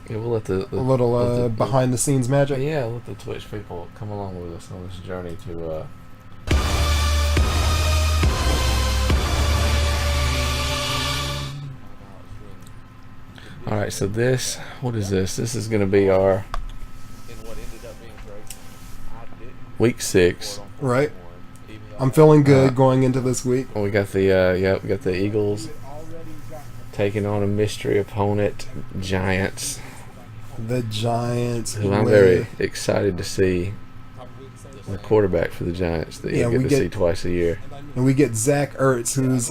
Yeah, we'll let a little behind the scenes magic. Yeah, let the Twitch people come along with us on this journey to. All right, so what is this? This is going to be our week 6. Right. I'm feeling good going into this week. We got we got the Eagles taking on a mystery opponent, Giants. The Giants. Who I'm very excited to see. The quarterback for the Giants that you get to see twice a year. And we get Zach Ertz, who's...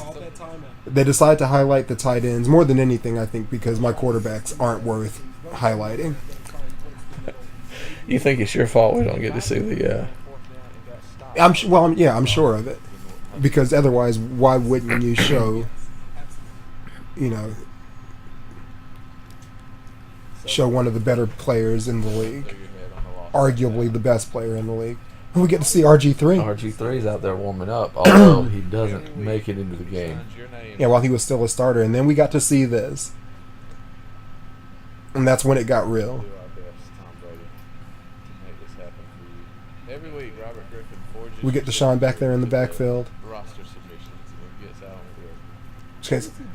They decide to highlight the tight ends more than anything, I think, because my quarterbacks aren't worth highlighting. You think it's your fault we don't get to see the... I'm sure of it. Because otherwise, why wouldn't you show, show one of the better players in the league? Arguably the best player in the league. We get to see RG3. RG3's out there warming up, although he doesn't make it into the game. Yeah, while he was still a starter. And then we got to see this. And that's when it got real. We get Deshaun back there in the backfield.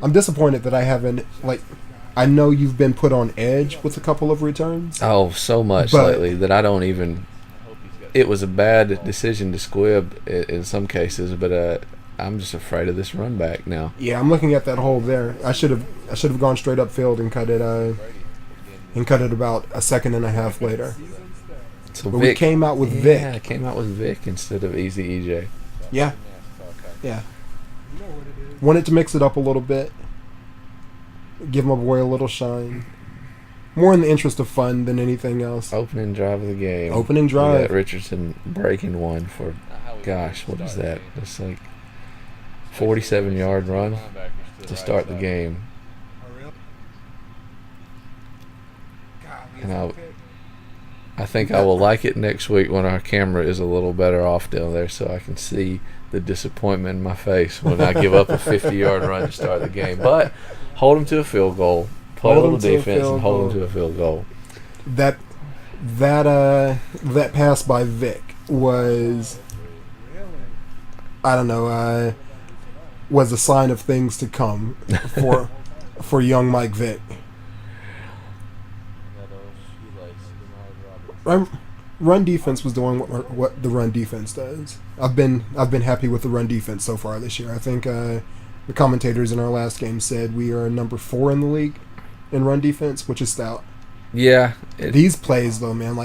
I'm disappointed that I haven't, I know you've been put on edge with a couple of returns. Oh, so much lately that I don't even... It was a bad decision to squib in some cases, but I'm just afraid of this run back now. Yeah, I'm looking at that hole there. I should have gone straight upfield and cut it about a second and a half later. So but we came out with Vic. Yeah, came out with Vic instead of Easy EJ. Yeah. Wanted to mix it up a little bit. Give my boy a little shine. More in the interest of fun than anything else. Opening drive of the game. Opening drive. We got Richardson breaking one for, gosh, what is that? It's like 47-yard run to start the game. And I think I will like it next week when our camera is a little better off down there so I can see the disappointment in my face when I give up a 50-yard run to start the game. But hold them to a field goal. Play a little defense and hold them to a field goal. That pass by Vic was, I don't know, was a sign of things to come for young Mike Vick. Run defense was doing what the run defense does. I've been happy with the run defense so far this year. I think the commentators in our last game said we are number 4 in the league in run defense, which is stout. Yeah. These plays, though, man,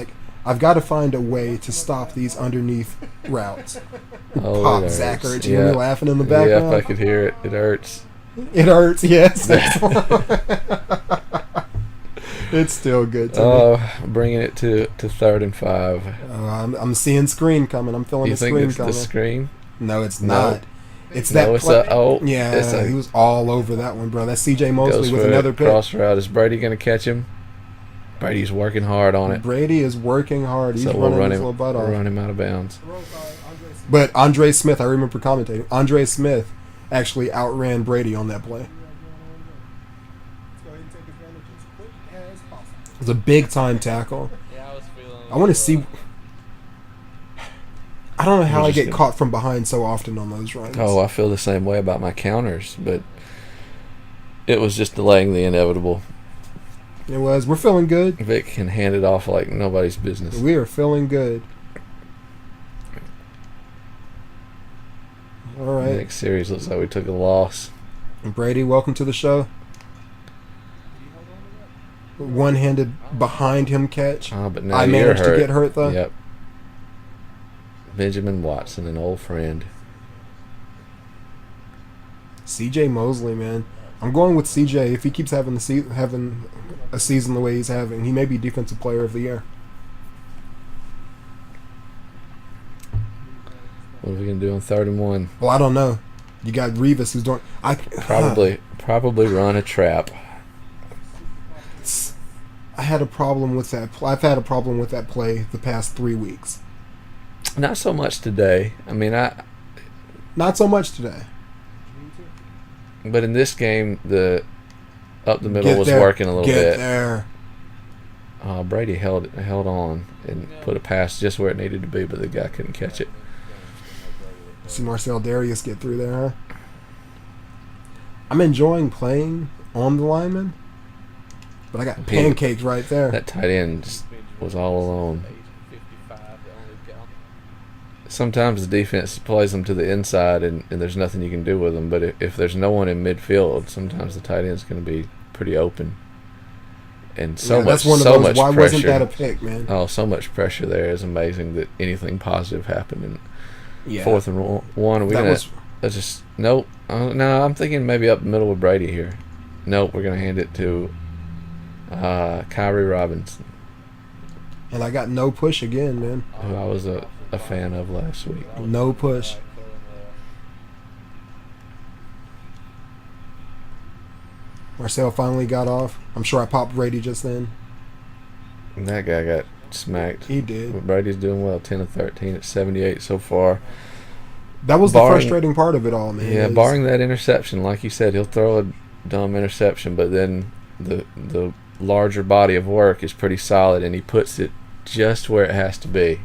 I've got to find a way to stop these underneath routes. Pop Zach Ertz. You hear me laughing in the background? Yeah, I could hear it. It hurts. It hurts, yes. It's still good to me. Bringing it to 3rd and 5. I'm seeing screen coming. I'm feeling the screen coming. You think it's the screen? No, it's not. It's that play. He was all over that one, bro. That's C.J. Mosley with another pick. Cross route. Is Brady going to catch him? Brady's working hard on it. Brady is working hard. He's running his little butt off. We'll run him out of bounds. But Andre Smith, I remember commentating. Andre Smith actually outran Brady on that play. It was a big-time tackle. I want to see... I don't know how I get caught from behind so often on those runs. Oh, I feel the same way about my counters, but it was just delaying the inevitable. It was. We're feeling good. Vic can hand it off like nobody's business. We are feeling good. All right. The next series looks like we took a loss. Brady, welcome to the show. One-handed behind him catch. But now I managed to get hurt, though. Yep. Benjamin Watson, an old friend. C.J. Mosley, man. I'm going with C.J. If he keeps having a season the way he's having, he may be Defensive Player of the Year. What are we going to do on 3rd and 1? Well, I don't know. You got Revis who's doing... Probably run a trap. I had a problem with that. I've had a problem with that play the past 3 weeks. Not so much today. I mean, not so much today. But in this game, the up the middle was working a little bit. Get there. Brady held on and put a pass just where it needed to be, but the guy couldn't catch it. See Marcel Darius get through there, huh? I'm enjoying playing on the lineman, but I got pancakes right there. That tight end just was all alone. Sometimes the defense plays them to the inside, and there's nothing you can do with them. But if there's no one in midfield, sometimes the tight end's going to be pretty open. And that's one of those. Why pressure. Wasn't that a pick, man? Oh, so much pressure there is amazing that anything positive happened. And Yeah. 4th and 1. Are we gonna just nope? No, I'm thinking maybe up the middle with Brady here. Nope, we're gonna hand it to Kyrie Robinson, and I got no push again, man. who I was a fan of last week. No push. Marcel finally got off. I'm sure I popped Brady just then. And that guy got smacked. He did. But Brady's doing well, 10 of 13 at 78 so far. That was the frustrating part of it all, man. Yeah, barring that interception, like you said, he'll throw a dumb interception, but then the larger body of work is pretty solid, and he puts it just where it has to be.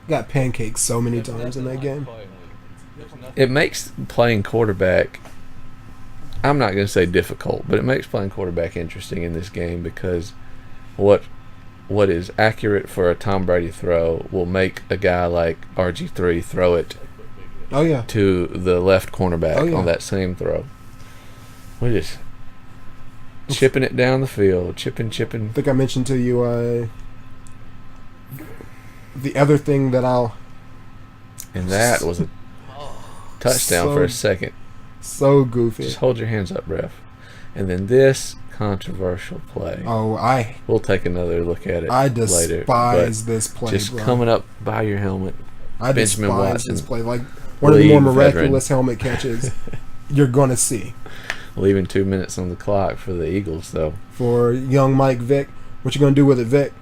Got pancakes so many times in that game. It makes playing quarterback, I'm not going to say difficult, but it makes playing quarterback interesting in this game because what is accurate for a Tom Brady throw will make a guy like RG3 throw it to the left cornerback on that same throw. We're just chipping it down the field, chipping. I think I mentioned to you the other thing that And that was a touchdown for a second. So goofy. Just hold your hands up, ref. And then this controversial play. Oh, we'll take another look at it I later. despise this play, just bro. Coming up by your helmet. I Benjamin despise Watson, this play. Like one of the more miraculous veteran. helmet catches you're gonna see. Leaving 2 minutes on the clock for the Eagles, though. For young Mike Vick, what you gonna do with it, Vick?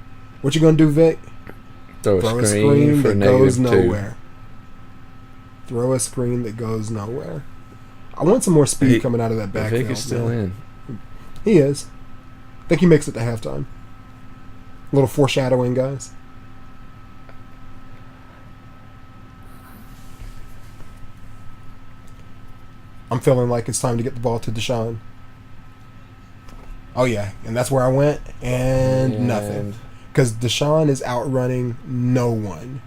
What you gonna do, Vick? Throw a screen for that goes -2. nowhere. Throw a screen that goes nowhere. I want some more speed coming out of that backfield. Vick is still in. He is. I think he makes it to halftime. A little foreshadowing, guys. I'm feeling like it's time to get the ball to Deshaun. Oh, yeah. And that's where I went. And nothing. Because Deshaun is outrunning no one.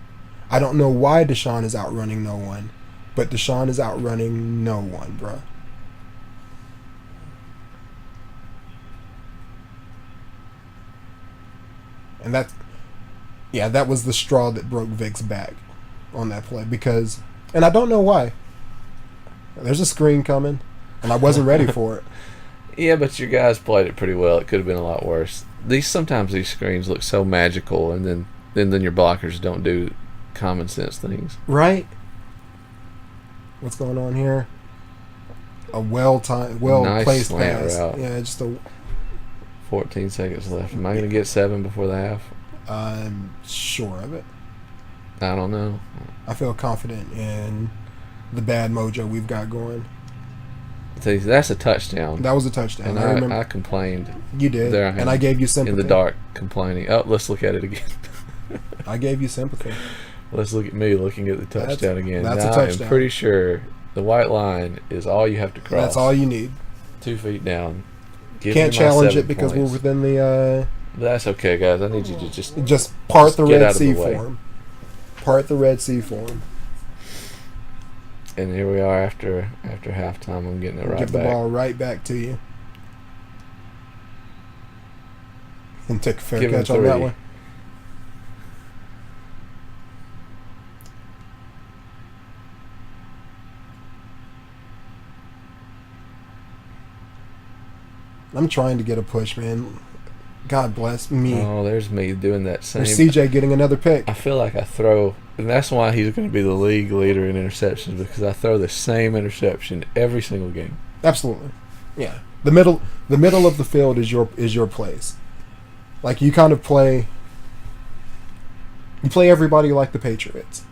I don't know why Deshaun is outrunning no one. But Deshaun is outrunning no one, bruh. And that was the straw that broke Vic's back on that play. Because, and I don't know why. There's a screen coming, and I wasn't ready for it. Yeah, but your guys played it pretty well. It could have been a lot worse. Sometimes these screens look so magical, and then your blockers don't do common sense things. Right? What's going on here? A well-placed pass. Route. Yeah, just a 14 seconds left. Am I going to get 7 before the half? I'm sure of it. I don't know. I feel confident in the bad mojo we've got going. That's a touchdown. That was a touchdown. And I remember. I complained. You did. There and I gave you sympathy. In the dark, complaining. Oh, let's look at it again. I gave you sympathy. Let's look at me looking at the touchdown again. That's a touchdown. I'm pretty sure the white line is all you have to cross. That's all you need. 2 feet down. Can't challenge it because we're within the... That's okay, guys. I need you to just part the Red Sea for him. Part the Red Sea for him. And here we are after halftime. I'm getting it right back. Give the ball right back to you. And take a fair catch on that one. I'm trying to get a push, man. God bless me. Oh, there's me doing that same. There's CJ getting another pick. I feel like I throw, and that's why he's going to be the league leader in interceptions, because I throw the same interception every single game. Absolutely. Yeah. The middle of the field is your place. Like you kind of play everybody like the Patriots.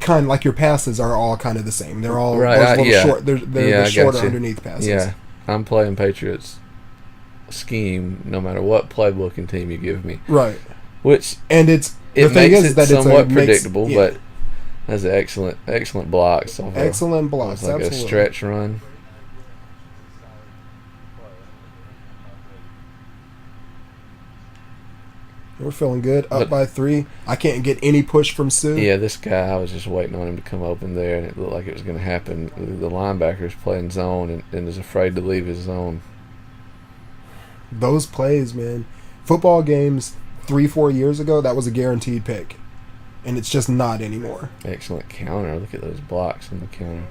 Kind of like your passes are all kind of the same. They're all right. short. They're the shorter underneath passes. Yeah. I'm playing Patriots scheme, no matter what playbook and team you give me. Right. Which and it's it the thing makes is it that somewhat it's predictable, yeah. but that's an excellent blocks. Excellent blocks, like absolutely. a stretch run. We're feeling good. Up by 3. I can't get any push from Sue. Yeah, this guy, I was just waiting on him to come open there, and it looked like it was going to happen. The linebacker's playing zone and is afraid to leave his zone. Those plays, man. Football games 3-4 years ago, that was a guaranteed pick. And it's just not anymore. Excellent counter. Look at those blocks in the counter.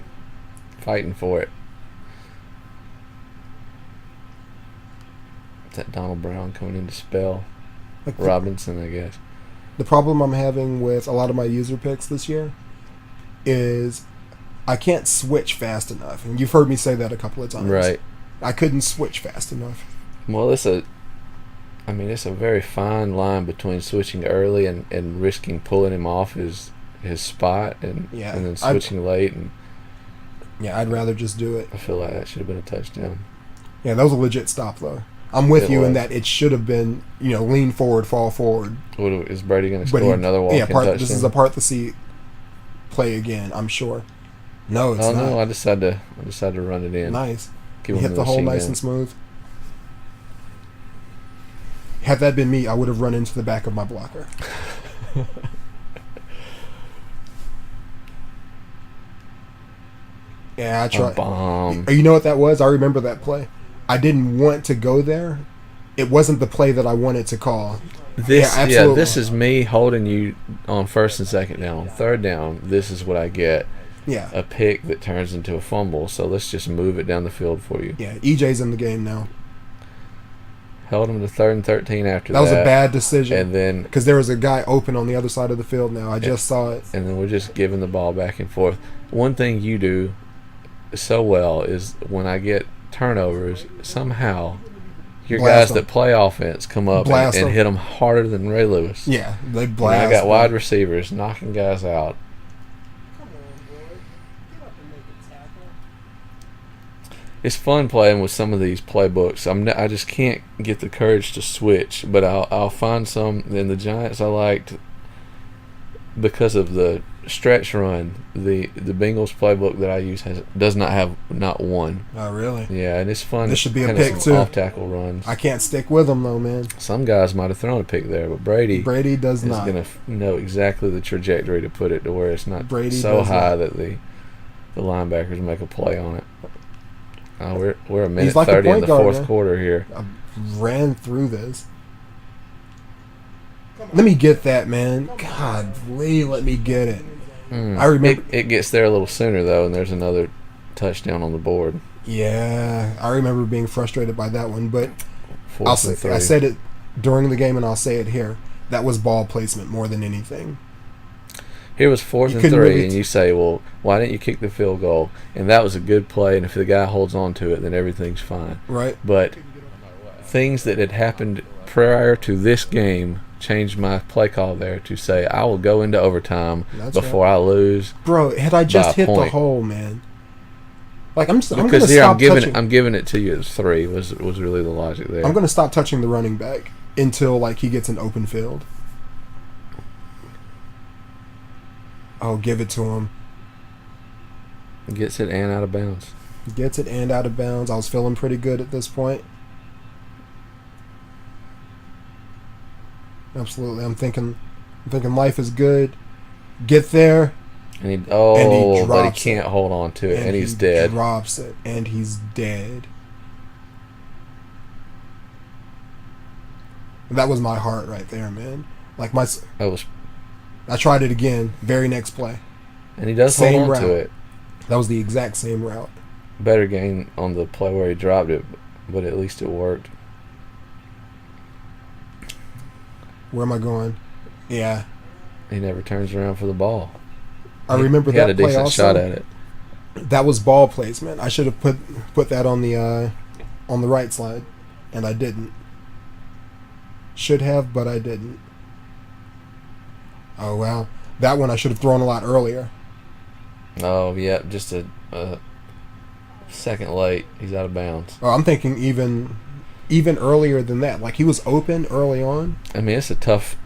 Fighting for it. Is that Donald Brown coming in to spell? Like Robinson, I guess. The problem I'm having with a lot of my user picks this year is I can't switch fast enough. And you've heard me say that a couple of times. Right. I couldn't switch fast enough. Well, it's a very fine line between switching early and risking pulling him off his spot and then switching late. And I'd rather just do it. I feel like that should have been a touchdown. Yeah, that was a legit stop, though. I'm with you in that it should have been, lean forward, fall forward. Is Brady going to score another walk-in touchdown? This is a part the seat play again, I'm sure. No, it's not. No, I decided to run it in. Nice. Hit the hole nice and smooth. Had that been me, I would have run into the back of my blocker. Yeah, I tried. Bomb. You know what that was? I remember that play. I didn't want to go there. It wasn't the play that I wanted to call. This is me holding you on first and second down. On third down, this is what I get. Yeah. A pick that turns into a fumble, so let's just move it down the field for you. Yeah, EJ's in the game now. Held him to 3rd and 13 after that. That was a bad decision. And then because there was a guy open on the other side of the field now. I just saw it. And then we're just giving the ball back and forth. One thing you do so well is when I get turnovers, somehow your guys that play offense come up and hit them harder than Ray Lewis. Yeah, they blast. I got wide receivers knocking guys out. It's fun playing with some of these playbooks. I just can't get the courage to switch, but I'll find some. In the Giants I liked because of the stretch run. The Bengals playbook that I use does not have not one. Oh, really? Yeah, and it's fun. This should be a pick too. Off tackle runs. I can't stick with them though, man. Some guys might have thrown a pick there, but Brady does not. Is going to know exactly the trajectory to put it to where it's not so high that the linebackers make a play on it. We're a minute like 30 in the fourth man. quarter here. I ran through this. Let me get that, man. God, please let me get it. I remember it gets there a little sooner though, and there's another touchdown on the board. Yeah, I remember being frustrated by that one, but I 3. said it during the game, and I'll say it here. That was ball placement more than anything. Here was 4th and 3, and you say, well, why didn't you kick the field goal? And that was a good play, and if the guy holds on to it, then everything's fine. Right. But things that had happened prior to this game changed my play call there to say, I will go into overtime before I lose. Bro, had I just hit the hole, man. Like I'm going to stop touching. I'm giving it to you as 3 was really the logic there. I'm going to stop touching the running back until he gets an open field. Oh, give it to him. Gets it and out of bounds. Gets it and out of bounds. I was feeling pretty good at this point. Absolutely. I'm thinking life is good. Get there. And he drops but he can't hold on to it, and he's dead. Drops it, and he's dead. That was my heart right there, man. I tried it again, very next play. And he does hold on to it. That was the exact same route. Better gain on the play where he dropped it, but at least it worked. Where am I going? Yeah. He never turns around for the ball. I remember that play also. He had a decent shot at it. That was ball placement. I should have put that on the right side, and I didn't. Should have, but I didn't. Oh, well. That one I should have thrown a lot earlier. Oh, yeah. Just a second late. He's out of bounds. Oh, I'm thinking even even earlier than that. Like, he was open early on. I mean, it's a tough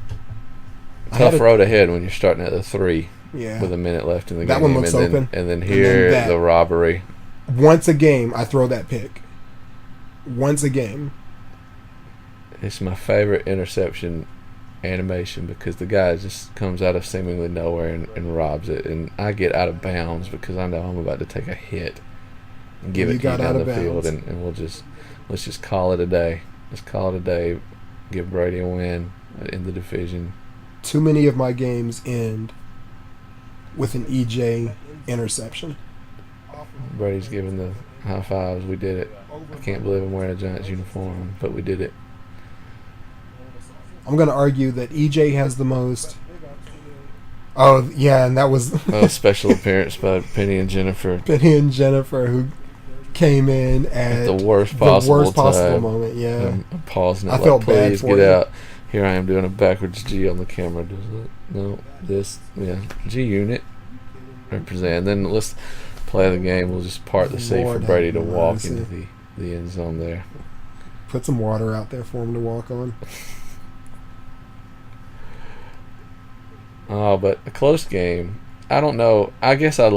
had road ahead when you're starting at the 3 Yeah. with a minute left in the game. That one looks open. And then here, that. the robbery. Once a game, I throw that pick. Once a game. It's my favorite interception animation because the guy just comes out of seemingly nowhere and robs it. And I get out of bounds because I know I'm about to take a hit and give it to you down the field. And let's just call it a day. Let's call it a day. Give Brady a win in the division. Too many of my games end with an EJ interception. Brady's giving the high fives. We did it. I can't believe I'm wearing a Giants uniform, but we did it. I'm going to argue that EJ has the most. Oh, yeah, and that was... special appearance by Penny and Jennifer. Penny and Jennifer, who came in at the worst possible moment, yeah. I'm pausing it. I felt bad please for get you. out. Here I am doing a backwards G on the camera. Does it? No, this. Yeah, G unit. Represent. Then let's play the game. We'll just part the seat for Brady to walk into the end zone there. Put some water out there for him to walk on. Oh, but a close game. I don't know. I guess I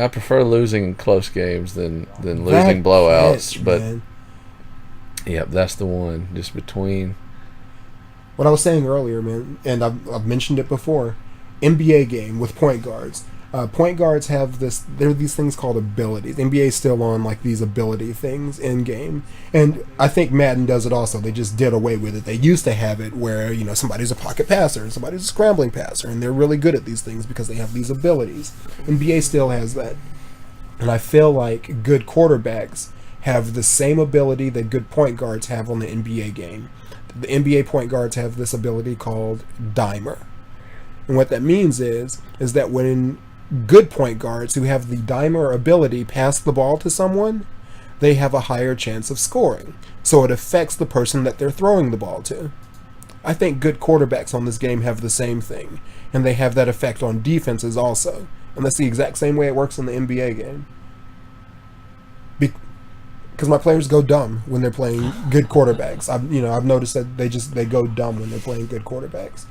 prefer losing in close games than losing blowouts. Catch, but man. Yep, that's the one. Just between. What I was saying earlier, man, and I've mentioned it before. NBA game with point guards. Point guards have this. There are these things called abilities. NBA is still on like these ability things in game, and I think Madden does it also. They just did away with it. They used to have it where somebody's a pocket passer and somebody's a scrambling passer, and they're really good at these things because they have these abilities. NBA still has that, and I feel like good quarterbacks have the same ability that good point guards have on the NBA game. The NBA point guards have this ability called dimer, and what that means is that when good point guards who have the dimer ability pass the ball to someone, they have a higher chance of scoring. So it affects the person that they're throwing the ball to. I think good quarterbacks on this game have the same thing, and they have that effect on defenses also. And that's the exact same way it works in the NBA game. Because my players go dumb when they're playing good quarterbacks. I've noticed that they go dumb when they're playing good quarterbacks.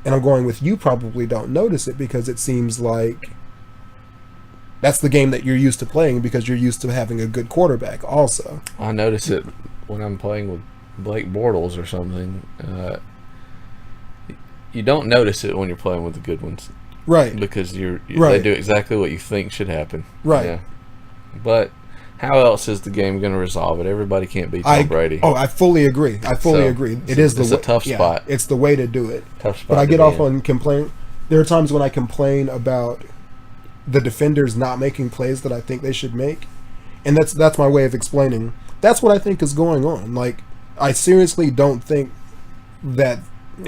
And I'm going with you probably don't notice it because it seems like that's the game that you're used to playing because you're used to having a good quarterback also. I notice it when I'm playing with Blake Bortles or something. You don't notice it when you're playing with the good ones. Right. Because Right. they do exactly what you think should happen. Right. Yeah. But how else is the game going to resolve it? Everybody can't beat Tom Brady. Oh, I fully agree. It's a tough spot. It's the way to do it. Tough spot. But I get off on complaint. There are times when I complain about the defenders not making plays that I think they should make, and that's my way of explaining. That's what I think is going on. Like, I seriously don't think that.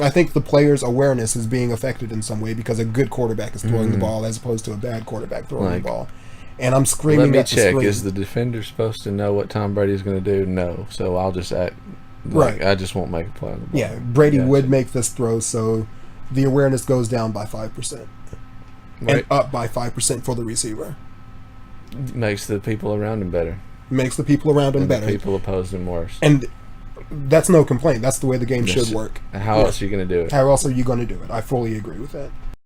I think the player's awareness is being affected in some way because a good quarterback is throwing the ball as opposed to a bad quarterback throwing the ball. And I'm screaming at the screen. Let me check. Is the defender supposed to know what Tom Brady's going to do? No. So I'll just act like I just won't make a play on the ball. Yeah, Brady would make this throw, so the awareness goes down by 5%. And up by 5% for the receiver. Makes the people around him better. Makes the people around him better. The people opposed him worse. And that's no complaint. That's the way the game should work. How else are you going to do it? How else are you going to do it? I fully agree with that.